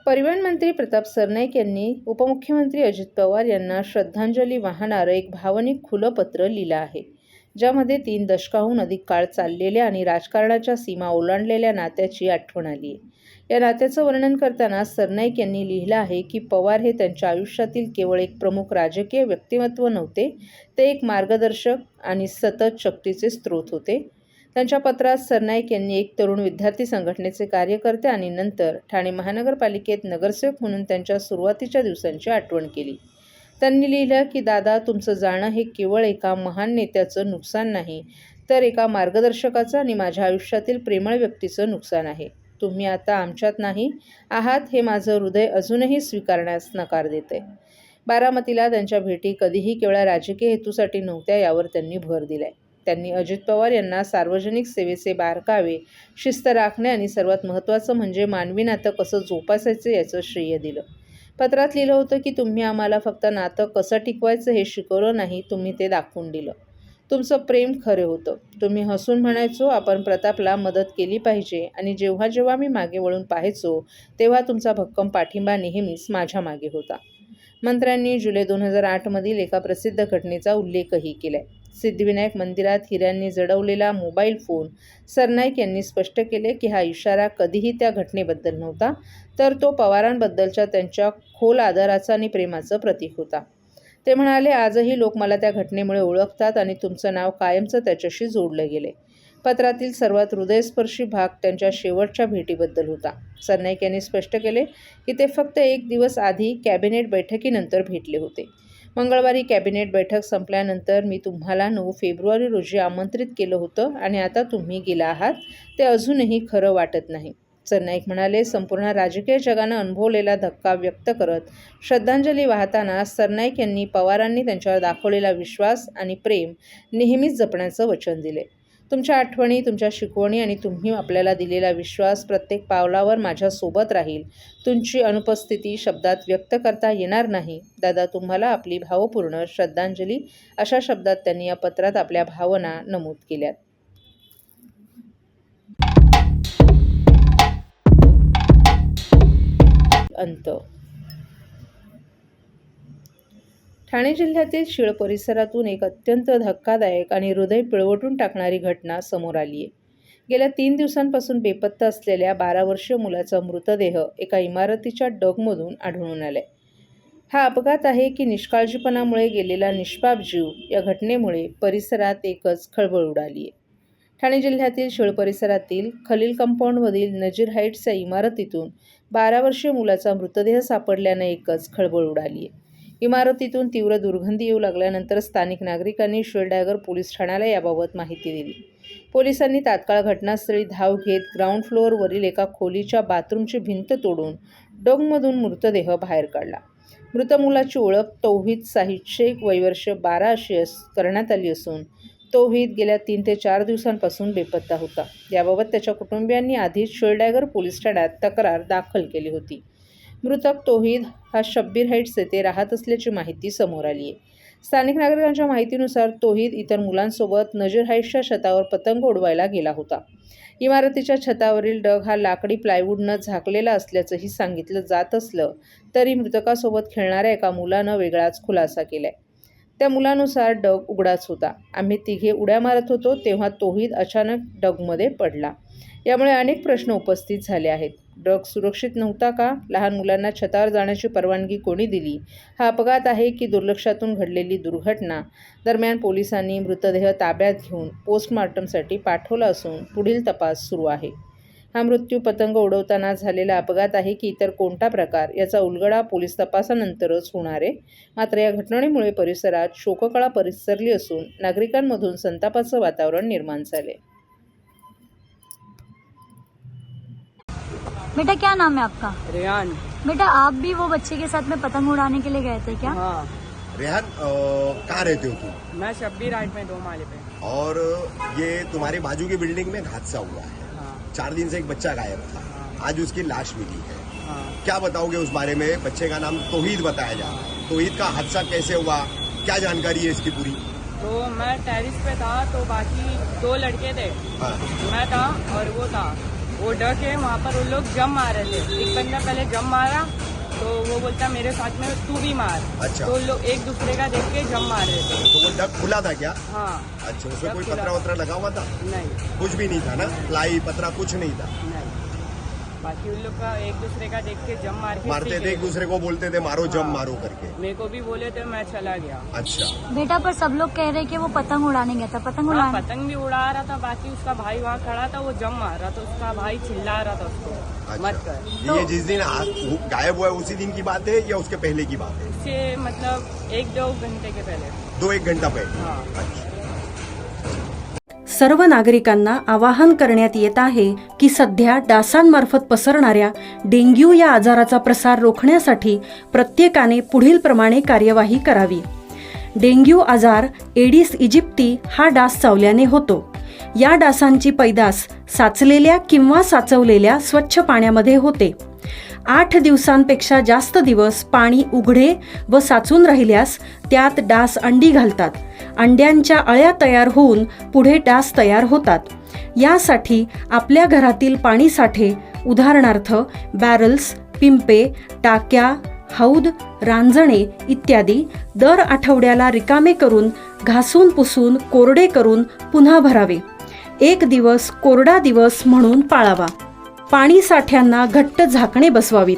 परिवहन मंत्री प्रताप सरनाईक यांनी उपमुख्यमंत्री अजित पवार यांना श्रद्धांजली वाहणारं एक भावनिक खुलं पत्र लिहिलं आहे, ज्यामध्ये 3 दशकाहून अधिक काळ चाललेल्या आणि राजकारणाच्या सीमा ओलांडलेल्या नात्याची आठवण आली आहे. या नात्याचं वर्णन करताना सरनाईक यांनी लिहिलं आहे की पवार हे त्यांच्या आयुष्यातील केवळ एक प्रमुख राजकीय व्यक्तिमत्व नव्हते, ते एक मार्गदर्शक आणि सतत शक्तीचे स्रोत होते. त्यांच्या पत्रात सरनाईक यांनी एक तरुण विद्यार्थी संघटनेचे कार्यकर्ते आणि नंतर ठाणे महानगरपालिकेत नगरसेवक म्हणून त्यांच्या सुरुवातीच्या दिवसांची आठवण केली. त्यांनी लिहिलं की दादा, तुमचं जाणं हे केवळ एका महान नेत्याचं नुकसान नाही, तर एका मार्गदर्शकाचं आणि माझ्या आयुष्यातील प्रेमळ व्यक्तीचं नुकसान आहे. तुम्ही आता आमच्यात नाही आहात हे माझं हृदय अजूनही स्वीकारण्यास नकार देते. बारामतीला त्यांच्या भेटी कधीही केवळ राजकीय हेतूसाठी नव्हत्या यावर त्यांनी भर दिलाय. त्यांनी अजित पवार यांना सार्वजनिक सेवेचे बारकावे, शिस्त राखणे आणि सर्वात महत्त्वाचं म्हणजे मानवी नातं कसं जोपासायचं याचं श्रेय दिलं. पत्रात लिहिलं होतं की तुम्ही आम्हाला फक्त नातं कसं टिकवायचं हे शिकवलं नाही, तुम्ही ते दाखवून दिलं. तुमचं प्रेम खरे होतं. तुम्ही हसून म्हणायचो आपण प्रतापला मदत केली पाहिजे आणि जेव्हा जेव्हा मी मागे वळून पाहायचो तेव्हा तुमचा भक्कम पाठिंबा नेहमीच माझ्या मागे होता. मंत्र्यांनी जुलै 2008 मधील एका प्रसिद्ध घटनेचा उल्लेखही केलाय. सिद्धिविनायक मंदिरात हिऱ्यांनी जडवलेला मोबाईल फोन. सरनाईक यांनी स्पष्ट केले की हा इशारा कधीही त्या घटनेबद्दल नव्हता, तर तो पवारांबद्दलच्या त्यांच्या खोल आदराचा आणि प्रेमाचं प्रतीक होता. ते म्हणाले, आजही लोक मला त्या घटनेमुळे ओळखतात आणि तुमचं नाव कायमचं त्याच्याशी जोडलं गेले. पत्रातील सर्वात हृदयस्पर्शी भाग त्यांच्या शेवटच्या भेटीबद्दल होता. सरनाईक यांनी स्पष्ट केले की ते फक्त 1 दिवस आधी कॅबिनेट बैठकीनंतर भेटले होते. मंगळवारी कॅबिनेट बैठक संपल्यानंतर मी तुम्हाला 9 फेब्रुवारी रोजी आमंत्रित केलं होतं आणि आता तुम्ही गेला आहात, ते अजूनही खरं वाटत नाही. सरनाईक म्हणाले, संपूर्ण राजकीय जगानं अनुभवलेला धक्का व्यक्त करत श्रद्धांजली वाहताना सरनाईक यांनी पवारांनी त्यांच्यावर दाखवलेला विश्वास आणि प्रेम नेहमीच जपण्याचं वचन दिले. तुमच्या आठवणी, तुमच्या शिकवणी आणि तुम्ही आपल्याला दिलेला विश्वास प्रत्येक पावलावर माझ्यासोबत राहील. तुमची अनुपस्थिती शब्दात व्यक्त करता येणार नाही. दादा, तुम्हाला आपली भावपूर्ण श्रद्धांजली, अशा शब्दात त्यांनी या पत्रात आपल्या भावना नमूद केल्यात. अंत. ठाणे जिल्ह्यातील शीळ परिसरातून एक अत्यंत धक्कादायक आणि हृदय पिळवटून टाकणारी घटना समोर आली आहे. गेल्या 3 दिवसांपासून बेपत्ता असलेल्या 12 वर्षीय मुलाचा मृतदेह एका इमारतीच्या डगमधून आढळून आलाय. हा अपघात आहे की निष्काळजीपणामुळे गेलेला निष्पाप जीव, या घटनेमुळे परिसरात एकच खळबळ उडाली आहे. ठाणे जिल्ह्यातील शीळ परिसरातील खलील कंपाऊंडमधील नजीर हाईट्स या इमारतीतून 12 वर्षीय मुलाचा मृतदेह सापडल्यानं एकच खळबळ उडाली आहे. इमारतीतून तीव्र दुर्गंधी येऊ लागल्यानंतर स्थानिक नागरिकांनी शिळडागर पोलीस ठाण्याला याबाबत माहिती दिली. पोलिसांनी तात्काळ घटनास्थळी धाव घेत ग्राउंड फ्लोअरवरील एका खोलीच्या बाथरूमची भिंत तोडून डोंगमधून मृतदेह बाहेर काढला. मृत मुलाची ओळख तौहीद साहिद शेख, वय वर्ष 12 अशी करण्यात आली असून तौहीद गेल्या 3 ते 4 दिवसांपासून बेपत्ता होता. याबाबत त्याच्या कुटुंबियांनी आधीच शिळडागर पोलीस ठाण्यात तक्रार दाखल केली होती. मृतक तौहीद हा शब्बीर हाईट्स येथे राहत असल्याची माहिती समोर आली आहे. स्थानिक नागरिकांच्या माहितीनुसार तौहीद इतर मुलांसोबत नजीर हाईट्सच्या छतावर पतंग उडवायला गेला होता. इमारतीच्या छतावरील डग हा लाकडी प्लायवूडनं झाकलेला असल्याचंही सांगितलं जात असलं तरी मृतकासोबत खेळणाऱ्या एका मुलानं वेगळाच खुलासा केलाय. त्या मुलानुसार डग उघडाच होता. आम्ही तिघे उड्या मारत होतो तेव्हा तौहीद अचानक डगमध्ये पडला. यामुळे अनेक प्रश्न उपस्थित झाले आहेत. डग सुरक्षित नव्हता का? लहान मुलांना छतावर जाण्याची परवानगी कोणी दिली? हा अपघात आहे की दुर्लक्षातून घडलेली दुर्घटना? दरम्यान पोलिसांनी मृतदेह ताब्यात घेऊन पोस्टमॉर्टमसाठी पाठवला असून पुढील तपास सुरू आहे. हा मृत्यू पतंग उडवताना झालेला अपघात आहे की इतर कोणता प्रकार, याचा उलगडा पोलीस तपासानंतरच होणार आहे. मात्र या घटनेमुळे परिसरात शोककळा पसरली असून नागरिकांमधून संतापाचं वातावरण निर्माण झाले. बेटा, क्या नाम है आपका? रेहान। बेटा, आप भी वो बच्चे के साथ में पतंग उड़ाने के लिए गए थे क्या? हाँ, रेहान, कहाँ रहते हो तुम? मैं शब्बीर हाइट में 2 माले पे। और ये तुम्हारे बाजू की बिल्डिंग में हादसा हुआ है। हाँ, 4 दिन से एक बच्चा गायब था। हाँ। आज उसकी लाश मिली है। हाँ। क्या बताओगे उस बारे में? बच्चे का नाम तौहीद बताया जा रहा है। तौहीद का हादसा कैसे हुआ, क्या जानकारी है इसकी पूरी? तो मैं टेरिस पे था, तो बाकी 2 लड़के थे। हाँ। मैं था और वो था। वो डक है, वहाँ पर वो लोग जम मार रहे थे। एक बंदा पहले जम मारा तो वो बोलता मेरे साथ में तू भी मार। अच्छा। तो लोग एक दूसरे का देख के जम मार रहे थे। तो वो डक खुला था क्या? हाँ। अच्छा, उसमें डक कोई खुला पतरा वतरा लगा हुआ था? नहीं कुछ भी नहीं था ना, प्लाई पतरा कुछ नहीं था। नहीं, बाकी उन लोग का एक दूसरे का देख के जम मार के मारते थे एक दूसरे को, बोलते थे मारो जम मारो करके। मेरे को भी बोले थे, मैं चला गया। अच्छा। बेटा पर सब लोग कह रहे कि वो पतंग उड़ाने गया था। पतंग हाँ, उड़ाने पतंग भी उड़ा रहा था। बाकी उसका भाई वहाँ खड़ा था, वो जम मार रहा था। उसका भाई चिल्ला रहा था उसको मत अच्छा, कर। ये जिस दिन गायब हुआ है उसी दिन की बात है या उसके पहले की बात है? उससे मतलब 1-2 घंटे के पहले। 2-1 घंटा पहले। हाँ। अच्छा। सर्व नागरिकांना आवाहन करण्यात येत आहे की सध्या डासांमार्फत पसरणाऱ्या डेंग्यू या आजाराचा प्रसार रोखण्यासाठी प्रत्येकाने पुढील प्रमाणे कार्यवाही करावी. डेंग्यू आजार एडिस इजिप्ती हा डास चावल्याने होतो. या डासांची पैदास साचलेल्या किंवा साचवलेल्या स्वच्छ पाण्यामध्ये होते. 8 दिवसांपेक्षा जास्त दिवस पाणी उघडे व साचून राहिल्यास त्यात डास अंडी घालतात. अंड्यांच्या अळ्या तयार होऊन पुढे डास तयार होतात. यासाठी आपल्या घरातील पाणी साठे उदाहरणार्थ बॅरल्स, पिंपे, टाक्या, हौद, रांजणे इत्यादी दर आठवड्याला रिकामे करून घासून पुसून कोरडे करून पुन्हा भरावे. 1 दिवस कोरडा दिवस म्हणून पाळावा. पाणी साठ्यांना घट्ट झाकणे बसवावीत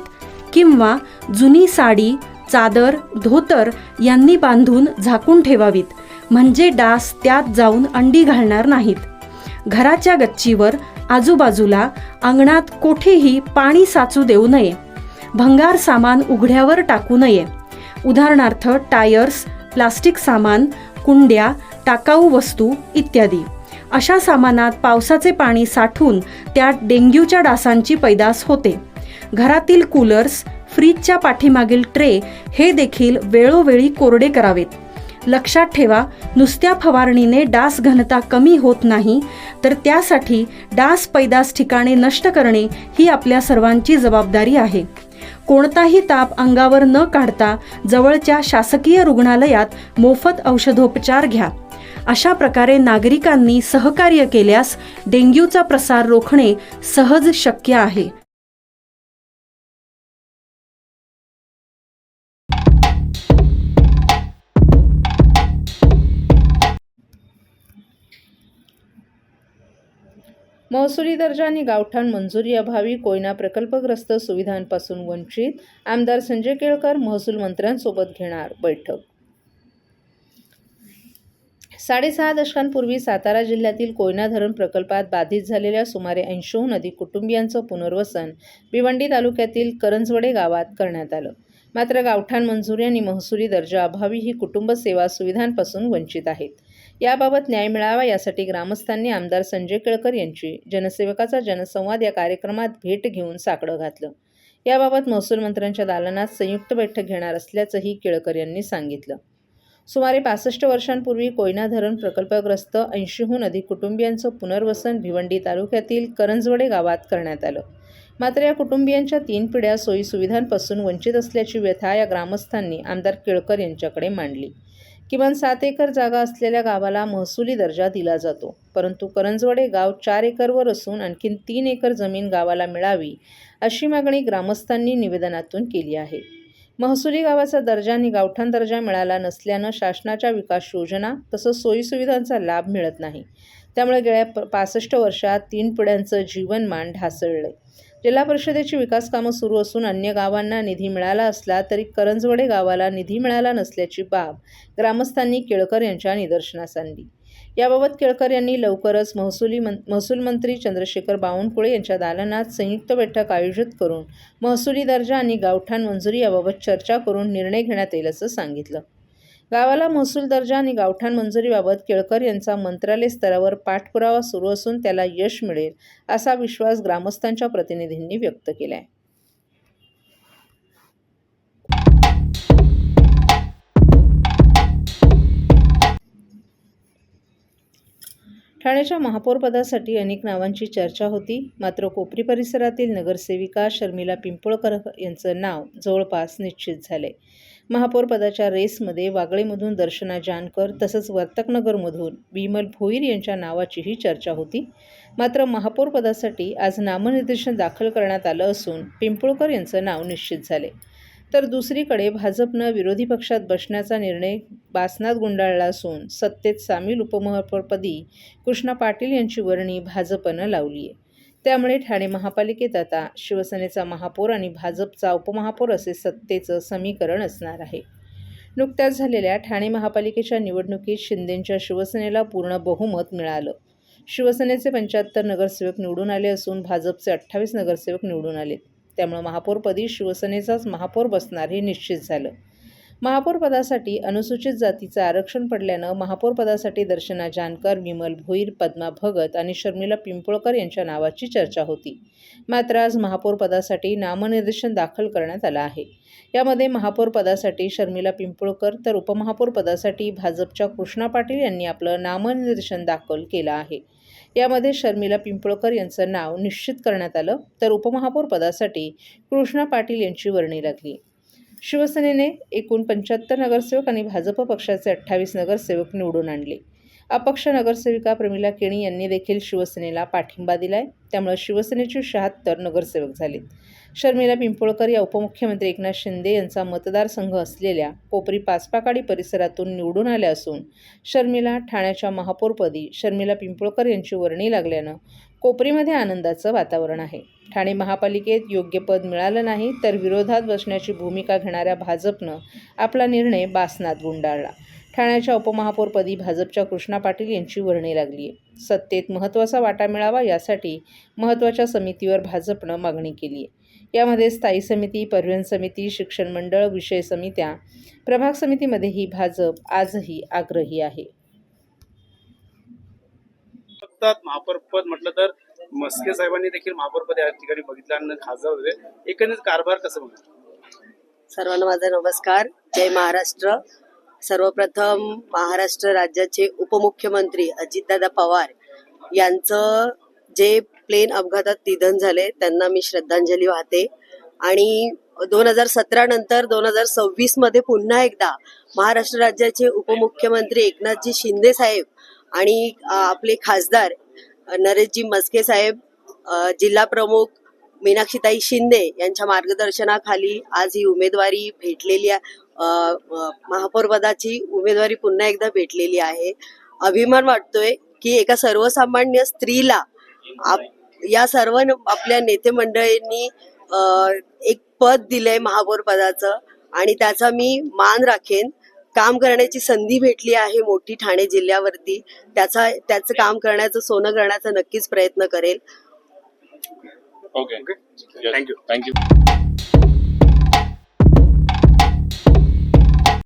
किंवा जुनी साडी, चादर, धोतर यांनी बांधून झाकून ठेवावीत, म्हणजे डास त्यात जाऊन अंडी घालणार नाहीत. घराच्या गच्चीवर, आजूबाजूला, अंगणात कोठेही पाणी साचू देऊ नये. भंगार सामान उघड्यावर टाकू नये. उदाहरणार्थ टायर्स, प्लास्टिक सामान, कुंड्या, टाकाऊ वस्तू इत्यादी. अशा सामानात पावसाचे पाणी साठून त्यात डेंग्यूच्या डासांची पैदास होते. घरातील कूलर्स, फ्रीजच्या पाठीमागील ट्रे हे देखील वेळोवेळी कोरडे करावेत. लक्षात ठेवा, नुसत्या फवारणीने डास घनता कमी होत नाही, तर त्यासाठी डास पैदास ठिकाणे नष्ट करणे ही आपल्या सर्वांची जबाबदारी आहे. कोणताही ताप अंगावर न काढता जवळच्या शासकीय रुग्णालयात मोफत औषधोपचार घ्या. अशा प्रकारे नागरिकांनी सहकार्य केल्यास डेंग्यूचा प्रसार रोखणे सहज शक्य आहे. महसुली दर्जा आणि गावठाण मंजुरी अभावी कोयना प्रकल्पग्रस्त सुविधांपासून वंचित. आमदार संजय केळकर महसूल मंत्र्यांसोबत घेणार बैठक. 6.5 दशकांपूर्वी सातारा जिल्ह्यातील कोयना धरण प्रकल्पात बाधित झालेल्या सुमारे 80हून अधिक कुटुंबियांचं पुनर्वसन भिवंडी तालुक्यातील करंजवडे गावात करण्यात आलं. मात्र गावठाण मंजुरी आणि महसुली दर्जा अभावी ही कुटुंब सेवा सुविधांपासून वंचित आहेत. याबाबत न्याय मिळावा यासाठी ग्रामस्थांनी आमदार संजय केळकर यांची जनसेवकाचा जनसंवाद या कार्यक्रमात भेट घेऊन साकडं घातलं. याबाबत महसूल मंत्र्यांच्या दालनात संयुक्त बैठक घेणार असल्याचंही केळकर यांनी सांगितलं. सुमारे 65 वर्षांपूर्वी कोयना धरण प्रकल्पग्रस्त 80हून अधिक कुटुंबियांचं पुनर्वसन भिवंडी तालुक्यातील करंजवडे गावात करण्यात आलं. मात्र या कुटुंबियांच्या 3 पिढ्या सोयीसुविधांपासून वंचित असल्याची व्यथा या ग्रामस्थांनी आमदार केळकर यांच्याकडे मांडली. किमान 7 एकर जागा असलेल्या गावाला महसुली दर्जा दिला जातो, परंतु करंजवडे गाव 4 एकरवर असून आणखी 3 एकर जमीन गावाला मिळावी अशी मागणी ग्रामस्थांनी निवेदनातून केली आहे. महसुली गावाचा दर्जा आणि गावठाण दर्जा मिळाला नसल्यानं शासनाच्या विकास योजना तसंच सोयीसुविधांचा लाभ मिळत नाही. त्यामुळे गेल्या 65 वर्षात 3 पिढ्यांचं जीवनमान ढासळलंय. जिल्हा परिषदेची विकास कामं सुरू असून अन्य गावांना निधी मिळाला असला तरी करंजवडे गावाला निधी मिळाला नसल्याची बाब ग्रामस्थांनी केळकर यांच्या निदर्शनास आणली. याबाबत केळकर यांनी लवकरच महसूल मंत्री चंद्रशेखर बावनकुळे यांच्या दालनात संयुक्त बैठक आयोजित करून महसुली दर्जा आणि गावठाण मंजुरी याबाबत चर्चा करून निर्णय घेण्यात येईल असं सांगितलं. गावाला महसूल दर्जा आणि गावठाण मंजुरीबाबत केळकर यांचा मंत्रालय स्तरावर पाठपुरावा सुरू असून त्याला यश मिळेल असा विश्वास ग्रामस्थांच्या प्रतिनिधींनी व्यक्त केला आहे. ठाण्याच्या महापौरपदासाठी अनेक नावांची चर्चा होती. मात्र कोपरी परिसरातील नगरसेविका शर्मिला पिंपळकर यांचं नाव जवळपास निश्चित झाले. महापौरपदाच्या रेसमध्ये वागळेमधून दर्शना जानकर तसंच वर्तकनगरमधून विमल भोईर यांच्या नावाचीही चर्चा होती. मात्र महापौरपदासाठी आज नामनिर्देशन दाखल करण्यात आलं असून पिंपळकर यांचं नाव निश्चित झाले. तर दुसरीकडे भाजपनं विरोधी पक्षात बसण्याचा निर्णय बासनात गुंडाळला असून सत्तेत सामील उपमहापौरपदी कृष्णा पाटील यांची वर्णी भाजपनं लावली आहे. त्यामुळे ठाणे महापालिकेत आता शिवसेनेचा महापौर आणि भाजपचा उपमहापौर असे सत्तेचं समीकरण असणार आहे. नुकत्याच झालेल्या ठाणे महापालिकेच्या निवडणुकीत शिंदेंच्या शिवसेनेला पूर्ण बहुमत मिळालं. शिवसेनेचे 75 नगरसेवक निवडून आले असून भाजपचे 28 नगरसेवक निवडून आलेत. त्यामुळे महापौरपदी शिवसेनेचाच महापौर बसणार हे निश्चित झालं. महापौरपदासाठी अनुसूचित जातीचं आरक्षण पडल्यानं महापौरपदासाठी दर्शना जानकर, विमल भोईर, पद्मा भगत आणि शर्मिला पिंपळकर यांच्या नावाची चर्चा होती. मात्र आज महापौरपदासाठी नामनिर्देशन दाखल करण्यात आलं आहे. यामध्ये महापौरपदासाठी शर्मिला पिंपळकर तर उपमहापौरपदासाठी भाजपच्या कृष्णा पाटील यांनी आपलं नामनिर्देशन दाखल केलं आहे. यामध्ये शर्मिला पिंपळकर यांचं नाव निश्चित करण्यात आलं तर उपमहापौरपदासाठी कृष्णा पाटील यांची वर्णी लागली. शिवसेनेने एकूण 75 नगरसेवक आणि भाजप पक्षाचे 28 नगरसेवक निवडून आणले. अपक्ष नगरसेविका प्रमिला केणी यांनी देखील शिवसेनेला पाठिंबा दिलाय. त्यामुळे शिवसेनेचे 76 नगरसेवक झालेत. शर्मिला पिंपळकर या उपमुख्यमंत्री एकनाथ शिंदे यांचा मतदारसंघ असलेल्या कोपरी पाचपाकाडी परिसरातून निवडून आल्या असून शर्मिला ठाण्याच्या महापौरपदी शर्मिला पिंपळकर यांची वर्णी लागल्यानं कोपरीमध्ये आनंदाचं वातावरण आहे. ठाणे महापालिकेत योग्य पद मिळालं नाही तर विरोधात बसण्याची भूमिका घेणाऱ्या भाजपनं आपला निर्णय बासनात गुंडाळला. ठाण्याच्या उपमहापौरपदी भाजपच्या कृष्णा पाटील यांची वर्णी लागली आहे. सत्तेत महत्त्वाचा वाटा मिळावा यासाठी महत्त्वाच्या समितीवर भाजपनं मागणी केली आहे. यामध्ये स्थायी समिती, परिवहन समिती, शिक्षण मंडळ, विषय समित्या, प्रभाग समितीमध्येही भाजप आजही आग्रही आहे. महापौर पद म्हटलं तर मस्के साहेबांनी देखील महापौर पद या ठिकाणी बघितलं आणि खासदार होते. एकंदरीत कारभार कसं म्हणतो? सर्वांना माझा नमस्कार. जय महाराष्ट्र. सर्वप्रथम महाराष्ट्र राज्याचे उपमुख्यमंत्री अजितदादा पवार यांचं जे प्लेन अपघातात निधन झाले त्यांना मी श्रद्धांजली वाहते. आणि 2017 नंतर 2026 मध्ये पुन्हा एकदा महाराष्ट्र राज्याचे उपमुख्यमंत्री एकनाथजी शिंदे साहेब आणि आपले खासदार नरेशजी मस्के साहेब, जिल्हा प्रमुख मीनाक्षीताई शिंदे यांच्या मार्गदर्शनाखाली आज ही उमेदवारी भेटलेली आहे. महापौरपदाची उमेदवारी पुन्हा एकदा भेटलेली आहे. अभिमान वाटतोय की एका सर्वसामान्य स्त्रीला या सर्व आपल्या नेते मंडळींनी एक पद दिलंय महापौर पदाचं आणि त्याचा मी मान राखेन. काम करण्याची संधी भेटली आहे मोठी ठाणे जिल्ह्यावरती. त्याचं काम करण्याचं, सोनं करण्याचा नक्कीच प्रयत्न करेल. Okay, thank you.